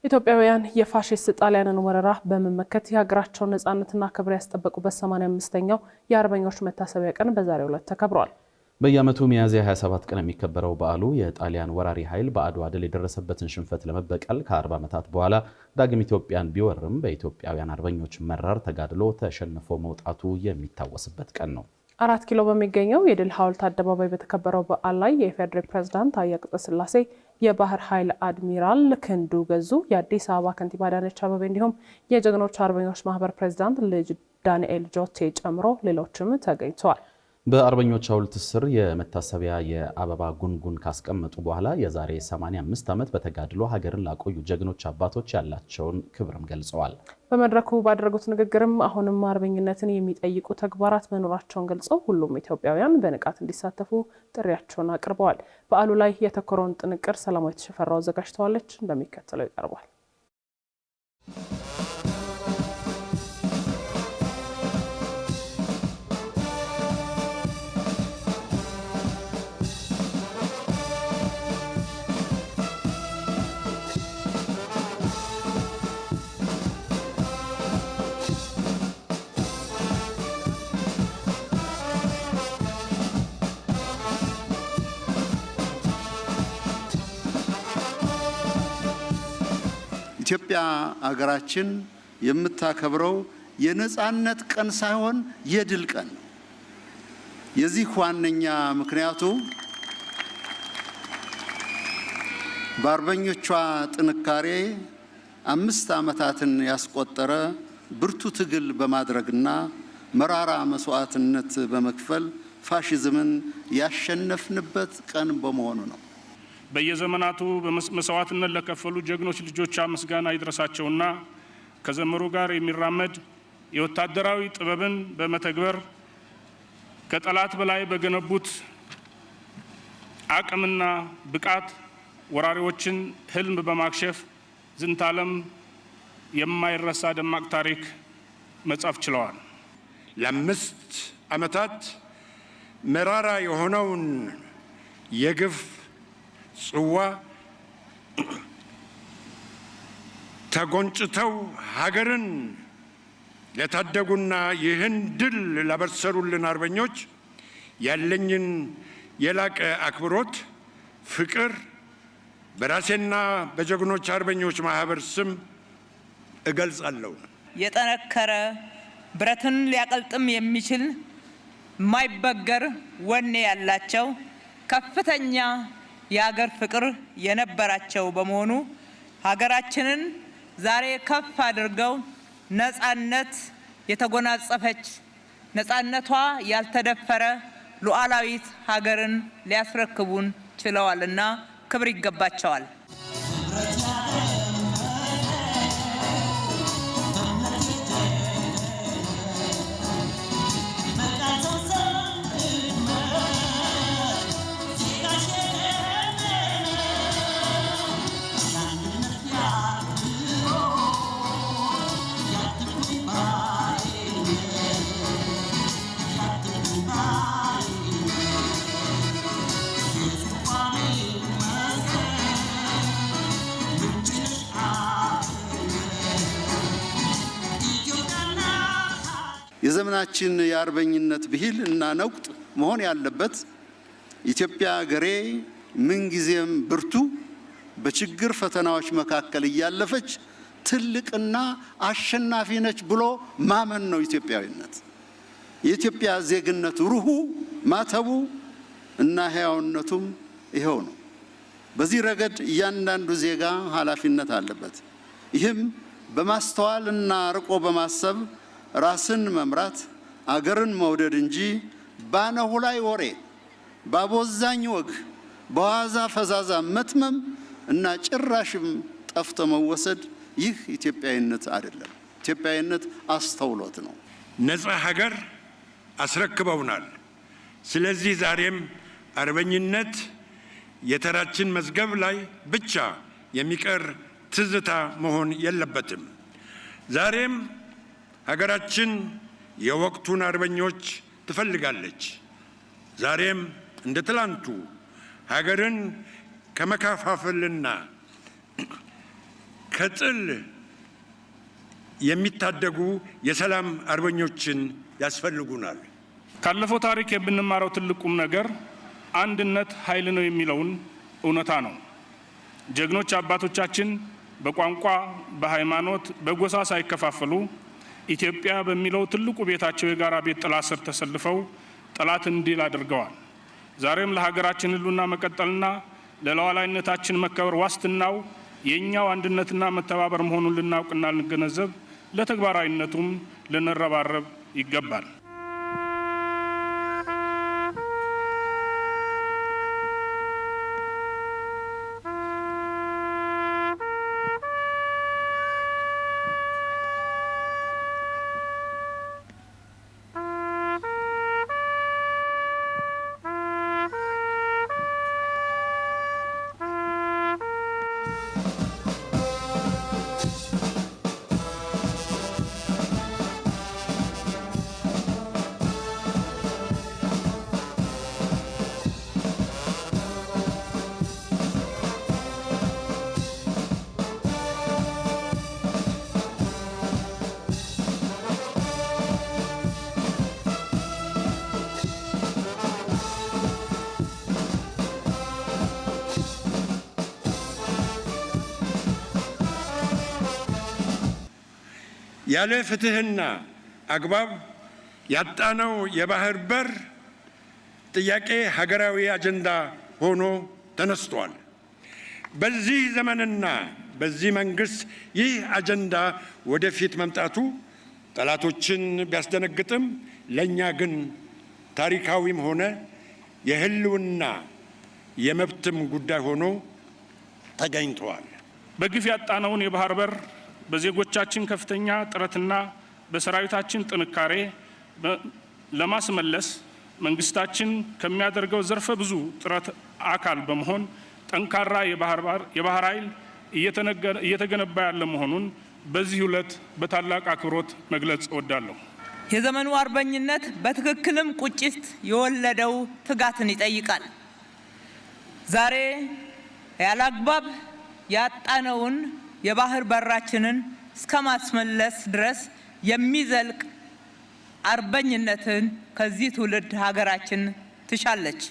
ኢትዮጵያውያን የፋሺስት ጣሊያንን ወረራ በመመከት የሀገራቸውን ነጻነትና ክብር ያስጠበቁበት 85ኛው የአርበኞች መታሰቢያ ቀን በዛሬው ዕለት ተከብሯል። በየዓመቱ ሚያዝያ 27 ቀን የሚከበረው በዓሉ የጣሊያን ወራሪ ኃይል በአድዋ ድል የደረሰበትን ሽንፈት ለመበቀል ከ40 ዓመታት በኋላ ዳግም ኢትዮጵያን ቢወርም በኢትዮጵያውያን አርበኞች መራር ተጋድሎ ተሸንፎ መውጣቱ የሚታወስበት ቀን ነው። 4 ኪሎ በሚገኘው የድል ሐውልት አደባባይ በተከበረው በዓል ላይ የኢፌዴሪ ፕሬዝዳንት ታዬ አጽቀሥላሴ፣ የባህር ኃይል አድሚራል ክንዱ ገዙ፣ የአዲስ አበባ ከንቲባ አዳነች አቤቤ እንዲሁም የጀግኖች አርበኞች ማህበር ፕሬዝዳንት ልጅ ዳንኤል ጆቴ ጨምሮ ሌሎችም ተገኝተዋል። በአርበኞች ሐውልት ስር የመታሰቢያ የአበባ ጉንጉን ካስቀመጡ በኋላ የዛሬ 85 ዓመት በተጋድሎ ሀገርን ላቆዩ ጀግኖች አባቶች ያላቸውን ክብርም ገልጸዋል። በመድረኩ ባደረጉት ንግግርም አሁንም አርበኝነትን የሚጠይቁ ተግባራት መኖራቸውን ገልጸው ሁሉም ኢትዮጵያውያን በንቃት እንዲሳተፉ ጥሪያቸውን አቅርበዋል። በዓሉ ላይ የተኮረውን ጥንቅር ሰላማዊት ሽፈራው አዘጋጅተዋለች፣ እንደሚከተለው ይቀርባል። ኢትዮጵያ ሀገራችን የምታከብረው የነጻነት ቀን ሳይሆን የድል ቀን ነው። የዚህ ዋነኛ ምክንያቱ በአርበኞቿ ጥንካሬ 5 ዓመታትን ያስቆጠረ ብርቱ ትግል በማድረግና መራራ መስዋዕትነት በመክፈል ፋሺዝምን ያሸነፍንበት ቀን በመሆኑ ነው። በየዘመናቱ በመስዋዕትነት ለከፈሉ ጀግኖች ልጆቿ ምስጋና ይድረሳቸውና ከዘመሩ ጋር የሚራመድ የወታደራዊ ጥበብን በመተግበር ከጠላት በላይ በገነቡት አቅምና ብቃት ወራሪዎችን ህልም በማክሸፍ ዝንታለም የማይረሳ ደማቅ ታሪክ መጻፍ ችለዋል። ለ5 ዓመታት መራራ የሆነውን የግፍ ጽዋ ተጎንጭተው ሀገርን ለታደጉና ይህን ድል ላበሰሩልን አርበኞች ያለኝን የላቀ አክብሮት፣ ፍቅር በራሴና በጀግኖች አርበኞች ማህበር ስም እገልጻለሁ። የጠነከረ ብረትን ሊያቀልጥም የሚችል የማይበገር ወኔ ያላቸው ከፍተኛ የሀገር ፍቅር የነበራቸው በመሆኑ ሀገራችንን ዛሬ ከፍ አድርገው ነጻነት የተጎናጸፈች ነጻነቷ ያልተደፈረ ሉዓላዊት ሀገርን ሊያስረክቡን ችለዋልና ክብር ይገባቸዋል። የዘመናችን የአርበኝነት ብሂል እና ነቁጥ መሆን ያለበት ኢትዮጵያ ሀገሬ ምንጊዜም ብርቱ በችግር ፈተናዎች መካከል እያለፈች ትልቅና አሸናፊ ነች ብሎ ማመን ነው ኢትዮጵያዊነት። የኢትዮጵያ ዜግነት ሩሁ ማተቡ እና ሕያውነቱም ይኸው ነው። በዚህ ረገድ እያንዳንዱ ዜጋ ኃላፊነት አለበት። ይህም በማስተዋል እና ርቆ በማሰብ ራስን መምራት፣ አገርን መውደድ እንጂ ባነሁ ላይ ወሬ፣ ባቦዛኝ ወግ፣ በዋዛ ፈዛዛ መትመም እና ጭራሽም ጠፍቶ መወሰድ ይህ ኢትዮጵያዊነት አይደለም። ኢትዮጵያዊነት አስተውሎት ነው። ነፃ ሀገር አስረክበውናል። ስለዚህ ዛሬም አርበኝነት የተራችን መዝገብ ላይ ብቻ የሚቀር ትዝታ መሆን የለበትም። ዛሬም ሀገራችን የወቅቱን አርበኞች ትፈልጋለች። ዛሬም እንደ ትላንቱ ሀገርን ከመከፋፈልና ከጥል የሚታደጉ የሰላም አርበኞችን ያስፈልጉናል። ካለፈው ታሪክ የምንማረው ትልቁም ነገር አንድነት ኃይል ነው የሚለውን እውነታ ነው። ጀግኖች አባቶቻችን በቋንቋ፣ በሃይማኖት፣ በጎሳ ሳይከፋፈሉ ኢትዮጵያ በሚለው ትልቁ ቤታቸው የጋራ ቤት ጥላ ስር ተሰልፈው ጠላትን ድል አድርገዋል። ዛሬም ለሀገራችን ሕልውና መቀጠልና ለሉዓላዊነታችን መከበር ዋስትናው የኛው አንድነትና መተባበር መሆኑን ልናውቅና ልንገነዘብ ለተግባራዊነቱም ልንረባረብ ይገባል። ያለ ፍትህና አግባብ ያጣነው የባህር በር ጥያቄ ሀገራዊ አጀንዳ ሆኖ ተነስቷል። በዚህ ዘመንና በዚህ መንግስት ይህ አጀንዳ ወደፊት መምጣቱ ጠላቶችን ቢያስደነግጥም ለኛ ግን ታሪካዊም ሆነ የህልውና የመብትም ጉዳይ ሆኖ ተገኝቷል። በግፍ ያጣነውን የባህር በር በዜጎቻችን ከፍተኛ ጥረትና በሰራዊታችን ጥንካሬ ለማስመለስ መንግስታችን ከሚያደርገው ዘርፈ ብዙ ጥረት አካል በመሆን ጠንካራ የባህር ኃይል እየተገነባ ያለ መሆኑን በዚህ ዕለት በታላቅ አክብሮት መግለጽ እወዳለሁ። የዘመኑ አርበኝነት በትክክልም ቁጭት የወለደው ትጋትን ይጠይቃል። ዛሬ ያላግባብ ያጣነውን የባህር በራችንን እስከ ማስመለስ ድረስ የሚዘልቅ አርበኝነትን ከዚህ ትውልድ ሀገራችን ትሻለች።